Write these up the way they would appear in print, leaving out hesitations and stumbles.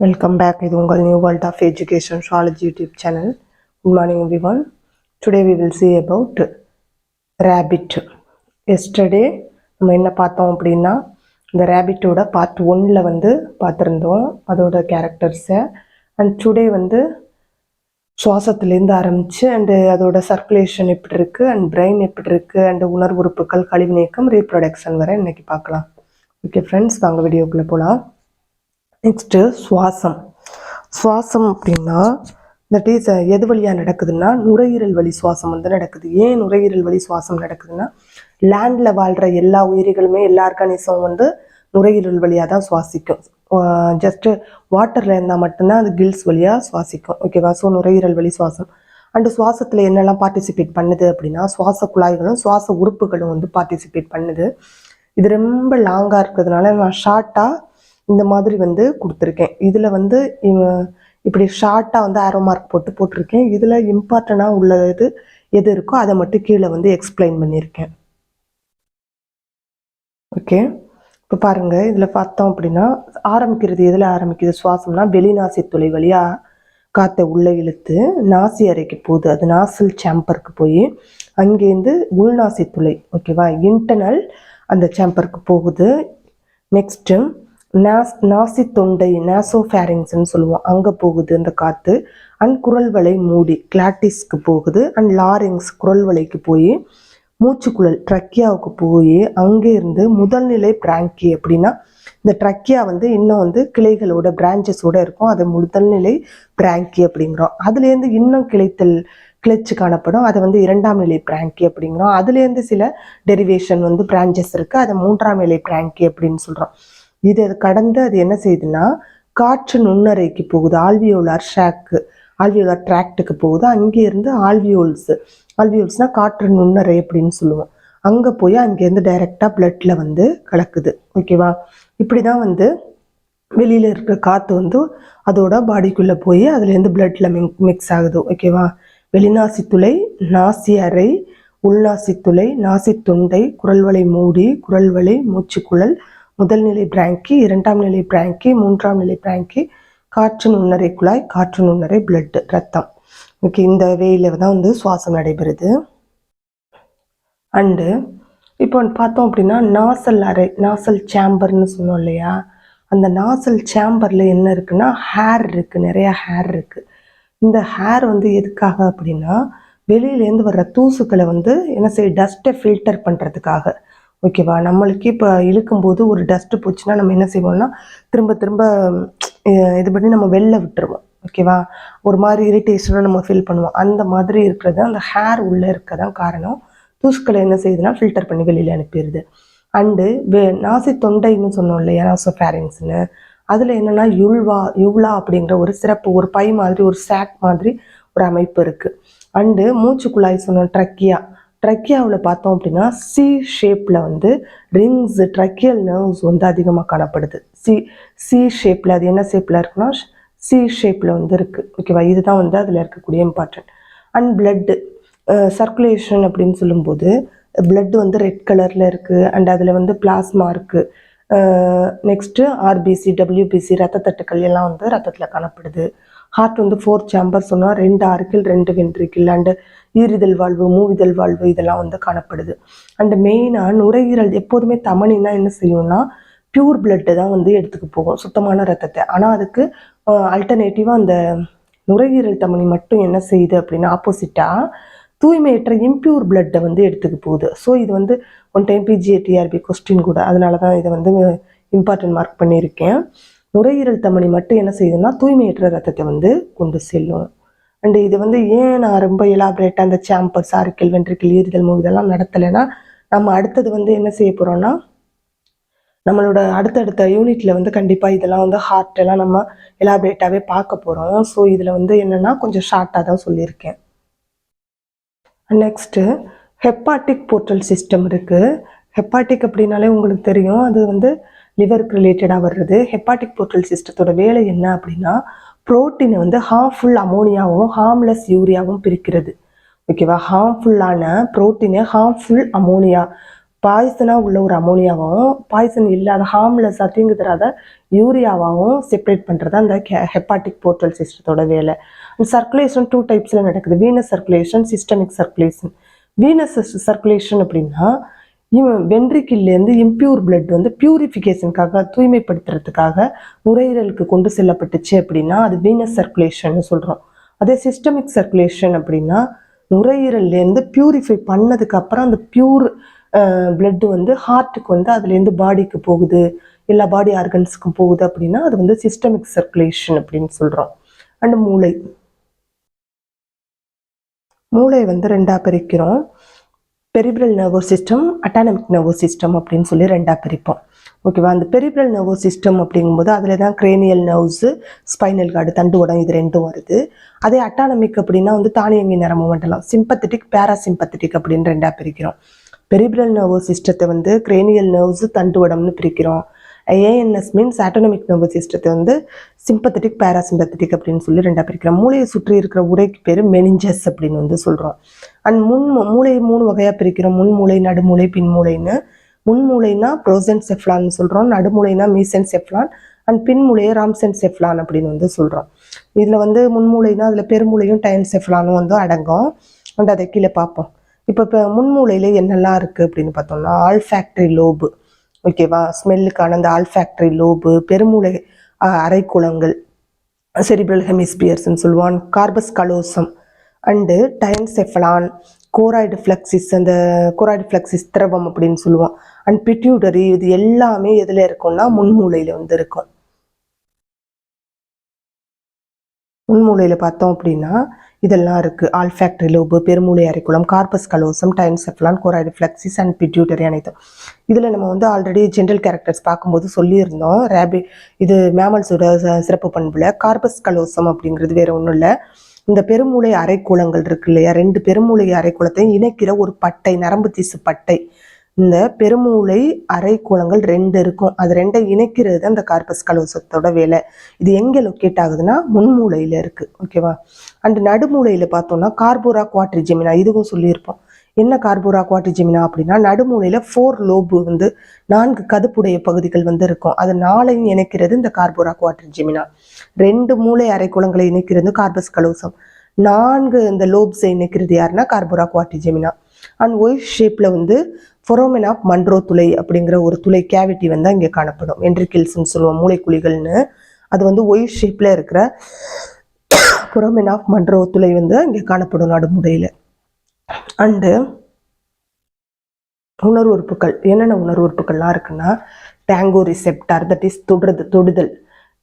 Welcome back to the New World of Education Zoology YouTube channel. Good morning everyone. Today we will see about rabbit. Yesterday நம்ம என்ன பார்த்தோம் அப்படின்னா இந்த ரேபிட்டோட part 1ல வந்து பார்த்துருந்தோம் அதோட கேரக்டர்ஸை. அண்ட் டுடே வந்து சுவாசத்துலேருந்து ஆரம்பித்து அண்டு அதோட சர்க்குலேஷன் எப்படி இருக்குது அண்ட் பிரெயின் எப்படி இருக்குது அண்டு உணர்வு உறுப்புகள் கழிவு நீக்கம் ரீப்ரொடக்ஷன் வரை இன்றைக்கி பார்க்கலாம். ஓகே ஃப்ரெண்ட்ஸ், வாங்க வீடியோக்குள்ளே போகலாம். நெக்ஸ்ட்டு சுவாசம் அப்படின்னா தட் இஸ் எது வழியாக நடக்குதுன்னா நுரையீரல் வழி சுவாசம் வந்து நடக்குது. ஏன் நுரையீரல் வழி சுவாசம் நடக்குதுன்னா லேண்டில் வாழ்கிற எல்லா உயிரிகளுமே எல்லா ஆர்கானிசமும் வந்து நுரையீரல் வழியாக தான் சுவாசிக்கும். ஜஸ்ட்டு வாட்டரில் இருந்தால் மட்டும்தான் அது கில்ஸ் வழியாக சுவாசிக்கும். ஓகேவா? ஸோ நுரையீரல் வழி சுவாசம் அண்டு சுவாசத்தில் என்னெல்லாம் பார்ட்டிசிபேட் பண்ணுது அப்படின்னா சுவாச குழாய்களும் சுவாச உறுப்புகளும் வந்து பார்ட்டிசிபேட் பண்ணுது. இது ரொம்ப லாங்காக இருக்கிறதுனால நான் ஷார்ட்டாக இந்த மாதிரி வந்து கொடுத்துருக்கேன். இதில் வந்து இப்படி ஷார்ட்டாக வந்து ஆரோ மார்க் போட்டிருக்கேன். இதில் இம்பார்ட்டண்ட்டாக உள்ளது எது இருக்கோ அதை மட்டும் கீழே வந்து எக்ஸ்பிளைன் பண்ணியிருக்கேன். ஓகே, இப்போ பாருங்கள், இதில் பார்த்தோம் அப்படின்னா ஆரம்பிக்கிறது எதில் ஆரம்பிக்குது சுவாசம்னா வெளிநாசி துளை வழியாக காற்றை உள்ளே இழுத்து நாசி அறைக்கு போகுது. அது நாசல் சேம்பருக்கு போய் அங்கேருந்து உள்நாசி துளை, ஓகேவா, இன்டர்னல் அந்த சேம்பருக்கு போகுது. நெக்ஸ்ட்டு நாசி தொண்டை நாசோஃபேரிங்ஸ்ன்னு சொல்லுவோம், அங்கே போகுது அந்த காற்று. அண்ட் குரல் வலை மூடி கிளாட்டிஸ்க்கு போகுது. அண்ட் லாரிங்ஸ் குரல் வலைக்கு போய் மூச்சுக்குழல் ட்ரக்கியாவுக்கு போய் அங்கே இருந்து முதல்நிலை பிராங்கி அப்படின்னா இந்த ட்ரக்கியா வந்து இன்னும் வந்து கிளைகளோட பிரான்ச்சஸோட இருக்கும், அது முதல்நிலை பிராங்கி அப்படிங்கிறோம். அதுலேருந்து இன்னும் கிளைச்சு காணப்படும், அதை வந்து இரண்டாம் நிலை பிராங்கி அப்படிங்கிறோம். அதுலேருந்து சில டெரிவேஷன் வந்து பிரான்ச்சஸ் இருக்குது, அதை மூன்றாம் நிலை பிராங்கி அப்படின்னு சொல்கிறோம். இதை கடந்து அது என்ன செய்யுதுன்னா காற்று நுண்ணறைக்கு போகுது, ஆல்வியோலார் ட்ராக்டுக்கு போகுது. அங்கேருந்து ஆல்வியோல்ஸ்னால் காற்று நுண்ணறை அப்படின்னு சொல்லுவோம். அங்கே போய் அங்கேருந்து டைரெக்டாக பிளட்டில் வந்து கலக்குது. ஓகேவா? இப்படி தான் வந்து வெளியில் இருக்கிற காற்று வந்து அதோட பாடிக்குள்ளே போய் அதுலேருந்து பிளட்டில் மிக்ஸ் ஆகுது. ஓகேவா? வெளிநாசி துளை, நாசி அறை, உள்நாசி துளை, நாசி தொண்டை, குரல்வளை மூடி, குரல்வளை, மூச்சுக்குழல், முதல் நிலை பிராங்கி, இரண்டாம் நிலை பிராங்கி, மூன்றாம் நிலை பிராங்கி, காற்று நுண்ணறை குழாய், காற்று நுண்ணறை பிளட் ரத்தம். ஓகே, இந்த வேயில தான் வந்து சுவாசம் நடைபெறுது. அண்டு இப்போ பார்த்தோம் அப்படின்னா நாசல் சேம்பர்னு சொன்னோம் இல்லையா, அந்த நாசல் சேம்பரில் என்ன இருக்குன்னா ஹேர் இருக்குது, நிறையா ஹேர் இருக்குது. இந்த ஹேர் வந்து எதுக்காக அப்படின்னா வெளியிலேருந்து வர்ற தூசுக்களை வந்து என்ன செய்ய டஸ்ட்டை ஃபில்டர் பண்ணுறதுக்காக. ஓகேவா? நம்மளுக்கு இப்போ இழுக்கும்போது ஒரு டஸ்ட்டு போச்சுன்னா நம்ம என்ன செய்வோம்னா திரும்ப இது பண்ணி நம்ம வெளில விட்டுருவோம். ஓகேவா? ஒரு மாதிரி இரிட்டேஷனாக நம்ம ஃபீல் பண்ணுவோம். அந்த மாதிரி இருக்கிறது அந்த ஹேர் உள்ளே இருக்க தான் காரணம். தூசுக்களை என்ன செய்யுதுன்னா ஃபில்டர் பண்ணி வெளியில் அனுப்பிடுது. அண்டு நாசி தொண்டைன்னு சொன்னோம் இல்லையா, நாசோஃபேரிங்ஸ்னு, அதில் என்னென்னா யுவ்லா அப்படிங்கிற ஒரு சிறப்பு, ஒரு பை மாதிரி, ஒரு சாக் மாதிரி ஒரு அமைப்பு இருக்குது. அண்டு மூச்சுக்குழாய் சொன்னோம் ட்ரக்கியாவில் பார்த்தோம் அப்படின்னா சி ஷேப்பில் வந்து ரிங்ஸ் ட்ரக்கியல் நர்வ்ஸ் வந்து அதிகமாக காணப்படுது. சி ஷேப்பில், அது என்ன ஷேப்பில் இருக்குன்னா சி ஷேப்பில் வந்து இருக்குது. ஓகேவா? இதுதான் வந்து அதில் இருக்கக்கூடிய இம்பார்ட்டன்ட். அண்ட் பிளட்டு சர்க்குலேஷன் அப்படின்னு சொல்லும்போது பிளட் வந்து ரெட் கலரில் இருக்குது. அண்ட் அதில் வந்து பிளாஸ்மா இருக்குது. நெக்ஸ்ட்டு ஆர்பிசி, டபிள்யூபிசி ரத்த தட்டுக்கள் எல்லாம் வந்து ரத்தத்தில் காணப்படுது. ஹார்ட் வந்து 4 சேம்பர் சொன்னால் 2 ஆர்கிள் 2 வென்ட்ரிக்கிள் அண்டு ஈரிதழ் வாழ்வு, மூவிதழ் வாழ்வு இதெல்லாம் வந்து காணப்படுது. அண்டு மெயினாக நுரையீரல் எப்போதுமே தமனின்னா என்ன செய்யும்னா பியூர் பிளட்டு தான் வந்து எடுத்துக்கு போகும், சுத்தமான ரத்தத்தை. ஆனால் அதுக்கு அல்டர்னேட்டிவாக அந்த நுரையீரல் தமனி மட்டும் என்ன செய்யுது அப்படின்னா ஆப்போசிட்டாக தூய்மையற்ற இம்பியூர் பிளட்டை வந்து எடுத்துக்கு போகுது. ஸோ இது வந்து ஒன் டைம் PGA-TRB கொஸ்டின் கூட, அதனால தான் இதை வந்து இம்பார்ட்டன்ட் மார்க் பண்ணியிருக்கேன். நுரையீரல் தமனி மட்டும் என்ன செய்யுதுன்னா தூய்மையற்ற ரத்தத்தை வந்து கொண்டு செல்லும். அண்டு இது வந்து ஏன் நான் ரொம்ப எலாபரேட்டாக அந்த சேம்பர்ஸ், ஆர்கிள், வென்ட்ரிக்கிள், ஈரிதழ் இதெல்லாம் நடத்தலைன்னா நம்ம அடுத்தது வந்து என்ன செய்ய போகிறோம்னா நம்மளோட அடுத்தடுத்த யூனிட்டில் வந்து கண்டிப்பாக இதெல்லாம் வந்து ஹார்ட்டெல்லாம் நம்ம எலாபரேட்டாகவே பார்க்க போகிறோம். ஸோ இதில் வந்து என்னென்னா கொஞ்சம் ஷார்ட்டாக தான் சொல்லியிருக்கேன். நெக்ஸ்ட்டு ஹெப்பாட்டிக் போர்ட்டல் சிஸ்டம் இருக்குது. ஹெப்பாட்டிக் அப்படின்னாலே உங்களுக்கு தெரியும், அது வந்து லிவருக்கு ரிலேட்டடாக வர்றது. ஹெப்பாட்டிக் போர்ட்டல் சிஸ்டத்தோட வேலை என்ன அப்படின்னா புரோட்டீனை வந்து ஹார்ம்ஃபுல் அமோனியாவும் ஹார்ம்லெஸ் யூரியாவும் பிரிக்கிறது. ஓகேவா? ஹார்ம்ஃபுல்லான புரோட்டீனை ஹார்ம்ஃபுல் அமோனியா பாய்சனாக உள்ள ஒரு அமோனியாவும் பாய்சன் இல்லாத ஹார்ம்லெஸ்ஸாக தீங்கு தராத யூரியாவாகவும் செப்பரேட் பண்ணுறது அந்த ஹெப்பாட்டிக் போர்ட்டல் சிஸ்டத்தோட வேலை. சர்க்குலேஷன் 2 டைப்ஸில் நடக்குது. Venus circulation, systemic circulation. Venus circulation அப்படின்னா வென்ட்ரிக்கிள்லேருந்து இம்பியூர் பிளட் வந்து பியூரிஃபிகேஷனுக்காக தூய்மைப்படுத்துறதுக்காக நுரையீரலுக்கு கொண்டு செல்லப்பட்டுச்சு அப்படின்னா அது வீனஸ் சர்க்குலேஷன் சொல்கிறோம். அதே சிஸ்டமிக் சர்க்குலேஷன் அப்படின்னா நுரையீரல்லேருந்து பியூரிஃபை பண்ணதுக்கு அப்புறம் அந்த பியூர் பிளட் வந்து ஹார்ட்டுக்கு வந்து அதுலேருந்து பாடிக்கு போகுது, எல்லா பாடி ஆர்கன்ஸுக்கும் போகுது அப்படின்னா அது வந்து சிஸ்டமிக் சர்க்குலேஷன் அப்படின்னு சொல்கிறோம். அண்ட் மூளை வந்து 2ஆக பிரிக்கிறோம். Peripheral nervous system, autonomic nervous system அப்படின்னு சொல்லி 2ஆக பிரிப்போம். ஓகேவா? அந்த பெரிப்ரல் நர்வஸ் சிஸ்டம் அப்படிங்கும்போது அதில் தான் கிரேனியல் நர்வ்ஸு, ஸ்பைனல் கார்டு, தண்டுவடம் இது 2ம் வருது. அதே அட்டானமிக் அப்படின்னா வந்து தானியங்கி நரம்பு மண்டலம், சிம்பத்தட்டிக், பேராசிம்பத்தட்டிக் அப்படின்னு 2ஆக பிரிக்கிறோம். பெரிப்ரல் நர்வஸ் சிஸ்டத்தை வந்து கிரேனியல் நர்வ்ஸு, தண்டுவடம்னு பிரிக்கிறோம். ஏஎன்எஸ் மீன்ஸ் ஆட்டோனமிக் நர்வஸ் சிஸ்டத்தை வந்து சிம்பத்தட்டிக், பேராசிம்பத்தட்டிக் அப்படின்னு சொல்லி 2ஆக பிரிக்கிறோம். மூளையை சுற்றி இருக்கிற உரைக்கு பேர் மெனிஞ்சஸ் அப்படின்னு வந்து சொல்கிறோம். அண்ட் மூளை 3 வகையாக பிரிக்கிறோம். முன்மூளை, நடுமூளை, பின்மூளைன்னு. முன்மூளைனா ப்ரோசென்செஃப்லான்னு சொல்கிறோம், நடுமூளைனா மீசென்செஃப்லான், அண்ட் பின்மூளையை ராம்சென்செஃப்லான் அப்படின்னு வந்து சொல்கிறோம். இதில் வந்து முன்மூளைனா அதில் பெருமூளையும் டைன்செஃப்லானும் வந்து அடங்கும். அண்ட் அதை கீழே பார்ப்போம். இப்போ முன்மூளையில் என்னெல்லாம் இருக்குது அப்படின்னு பார்த்தோம்னா ஆல்ஃபேக்டரி லோபு, ஓகேவா, ஸ்மெல்லுக்கான அந்த ஆல்ஃபேக்டரி லோபு, பெருமூளை அரைக்குளங்கள், செரிப்ரல் ஹெமிஸ்பியர்ஸ்ன்னு சொல்லுவான், கார்பஸ் கலோசம் அண்டு டைன்செஃபலான், கோராய்டு ஃப்ளெக்சிஸ், அந்த கோராய்டு ஃப்ளெக்சிஸ் திரவம் அப்படின்னு சொல்லுவோம், அண்ட் பிட்யூட்டரி. இது எல்லாமே எதில் இருக்கும்னா முன்மூளையில் வந்து இருக்கும். முன்மூளையில் பார்த்தோம் அப்படின்னா இதெல்லாம் இருக்குது. ஆல்ஃபேக்டரி லோபு, பெருமூளை அரைக்குளம், corpus callosum, diencephalon, choroid plexus and pituitary அனைத்தும். இதில் நம்ம வந்து ஆல்ரெடி ஜென்ரல் கேரக்டர்ஸ் பார்க்கும்போது சொல்லியிருந்தோம். இது மேமல்ஸோட சிறப்பு பண்புல கார்பஸ் கலோசம் அப்படிங்கிறது வேற ஒன்றும் இல்லை. இந்த பெருமூளை அரைக்குளங்கள் இருக்கு இல்லையா, 2 பெருமூளை அரைக்குளத்தையும் இணைக்கிற ஒரு பட்டை, நரம்பு திசு பட்டை. இந்த பெருமூளை அரைக்குளங்கள் 2 இருக்கும். அது 2 இணைக்கிறது தான் இந்த கார்பஸ் கலோசத்தோட வேலை. இது எங்கே லொக்கேட் ஆகுதுன்னா முன்மூளையில் இருக்குது. ஓகேவா? அண்ட் நடுமூளையில் பார்த்தோம்னா கார்போரா குவாட்ரிஜெமினா, இதுவும் சொல்லியிருப்போம். என்ன கார்போரா குவாட்ரிஜெமினா அப்படின்னா நடுமூளையில் 4 லோபு வந்து 4 கதுப்புடைய பகுதிகள் வந்து இருக்கும். அது 4ஐயும் இணைக்கிறது இந்த கார்போரா குவாட்ரிஜெமினா. 2 மூளை அரைக்குளங்களை இணைக்கிறது கார்பஸ் கலோசம். 4 இந்த லோப்ஸை இணைக்கிறது யாருன்னா கார்போரா குவாட்ரிஜெமினா. அண்ட் ஒய் ஷேப்பில் வந்து ஃபொரோமென் ஆஃப் மன்ரோ துளை அப்படிங்கிற ஒரு துளை கேவிட்டி வந்து இங்கே காணப்படும். வென்ட்ரிகிள்ஸ்ன்னு சொல்லுவோம், மூளைக்குழிகள்னு. அது வந்து ஒய் ஷேப்பில் இருக்கிற ஃபொரோமென் ஆஃப் மன்ரோ துளை வந்து இங்கே காணப்படும் நடுமுறையில். அண்டு உணர்வு உறுப்புகள், என்னென்ன உணர்வு உறுப்புகள்லாம் இருக்குன்னா டேங்கோ ரிசெப்டார், தட் இஸ் தொடுதல்,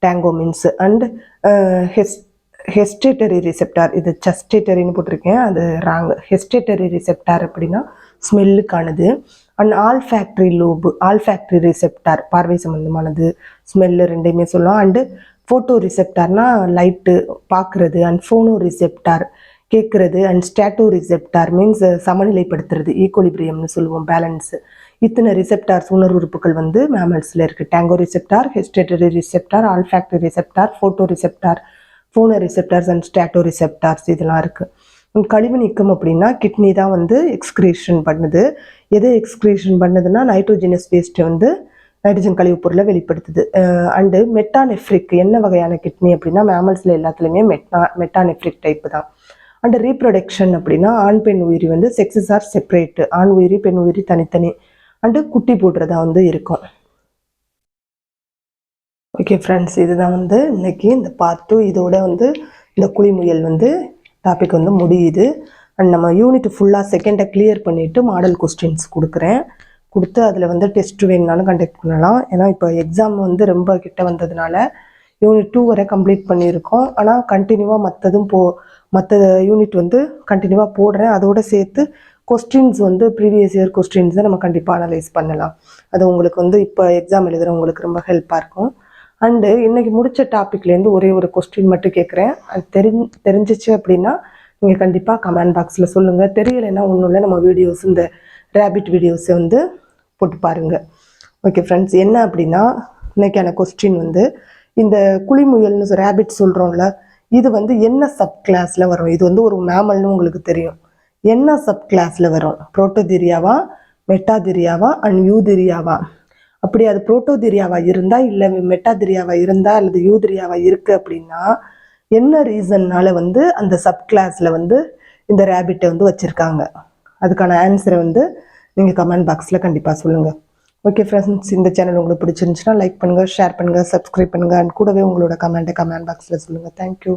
tango means. And gustatory receptor, இது சஸ்டேட்டரின்னு போட்டிருக்கேன், அது ராங். ஹெஸ்டேட்டரி ரிசெப்டார் அப்படின்னா ஸ்மெல்லுக்கானது. And olfactory lobe, olfactory receptor பார்வை சம்மந்தமானது, ஸ்மெல்லு 2மே சொல்லலாம். அண்டு ஃபோட்டோ ரிசெப்டார்னா லைட்டு பார்க்குறது, அண்ட் ஃபோனோ ரிசெப்டார் கேட்குறது, அண்ட் ஸ்டாட்டோ ரிசெப்டார் மீன்ஸ் சமநிலைப்படுத்துறது, ஈக்குலிபிரியம்னு சொல்லுவோம், பேலன்ஸு. இத்தனை ரிசெப்டார்ஸ் உணர்வு உறுப்புகள் வந்து மேமல்ஸில் இருக்குது. Tango receptor, gustatory receptor, olfactory receptor, photo receptor, phono receptors and stato receptors இதெல்லாம் இருக்குது. கழிவு நீக்கம் அப்படின்னா கிட்னி தான் வந்து எக்ஸ்கிரீஷன் பண்ணுது. எது எக்ஸ்கிரீஷன் பண்ணுதுன்னா நைட்ரோஜினஸ் வேஸ்ட்டை வந்து நைட்ரஜன் கழிவுப் பொருளை வெளிப்படுத்துது. அண்டு மெட்டானெஃப்ரிக், என்ன வகையான கிட்னி அப்படின்னா மேமல்ஸில் எல்லாத்துலேயுமே மெட்டானெஃப்ரிக் டைப்பு தான். அண்டு ரீப்ரொடக்ஷன் அப்படின்னா ஆண் பெண் உயிரி வந்து செக்ஸஸ் ஆர் செப்பரேட்டு, ஆண் உயிரி பெண் உயிரி தனித்தனி. அண்டு குட்டி போடுறதா வந்து இருக்கும். ஓகே ஃப்ரெண்ட்ஸ், இதுதான் வந்து இன்னைக்கு இந்த பார்ட் 2. இதோட வந்து இந்த குழிமுயல் வந்து டாபிக் வந்து முடியுது. அண்ட் நம்ம யூனிட் ஃபுல்லாக செகண்டை கிளியர் பண்ணிவிட்டு மாடல் கொஸ்டின்ஸ் கொடுத்து அதில் வந்து டெஸ்ட் வேணுனாலும் கண்டக்ட் பண்ணலாம். ஏன்னா இப்போ எக்ஸாம் வந்து ரொம்ப கிட்ட வந்ததுனால யூனிட் 2 வரை கம்ப்ளீட் பண்ணியிருக்கோம். ஆனால் கண்டினியூவாக மற்ற யூனிட் வந்து கண்டினியூவாக போடுறேன். அதோடு சேர்த்து கொஸ்டின்ஸ் வந்து ப்ரீவியஸ் இயர் கொஸ்டின்ஸை நம்ம கண்டிப்பாக அனலைஸ் பண்ணலாம். அது உங்களுக்கு வந்து இப்போ எக்ஸாம் எழுதுகிறவங்களுக்கு ரொம்ப ஹெல்ப்பாக இருக்கும். அண்டு இன்றைக்கி முடித்த டாப்பிக்லேருந்து ஒரே ஒரு கொஸ்டின் மட்டும் கேட்குறேன். அது தெரிஞ்சிச்சு அப்படின்னா நீங்கள் கண்டிப்பாக கமெண்ட் பாக்ஸில் சொல்லுங்கள். தெரியலைன்னா ஒன்றும் இல்லை, நம்ம வீடியோஸ் இந்த ரேபிட் வீடியோஸை வந்து போட்டு பாருங்கள். ஓகே ஃப்ரெண்ட்ஸ், என்ன அப்படின்னா இன்றைக்கான கொஸ்டின் வந்து இந்த குழிமுயல்னு ரேபிட் சொல்கிறோம்ல, இது வந்து என்ன சப் கிளாஸில் வரும்? இது வந்து ஒரு மேமல்னு உங்களுக்கு தெரியும். என்ன சப் கிளாஸில் வரும்? புரோட்டோதீரியாவா, மெட்டாதிரியாவா அண்ட் யூதிரியாவா? அப்படி அது புரோட்டோதிரியாவா இருந்தா இல்லை மெட்டாதிரியாவா இருந்தா அல்லது யூதிரியாவா இருக்கு அப்படின்னா என்ன ரீசன்னால வந்து அந்த சப் கிளாஸ்ல வந்து இந்த ரேபிட்டை வந்து வச்சிருக்காங்க? அதுக்கான ஆன்சரை வந்து நீங்கள் கமெண்ட் பாக்ஸில் கண்டிப்பாக சொல்லுங்கள். ஓகே ஃப்ரெண்ட்ஸ், இந்த சேனல் உங்களுக்கு பிடிச்சிருந்துச்சுன்னா லைக் பண்ணுங்கள், ஷேர் பண்ணுங்கள், சப்ஸ்கிரைப் பண்ணுங்கள் அண்ட் கூடவே உங்களோட கமெண்ட் பாக்ஸில் சொல்லுங்கள். தேங்க்யூ.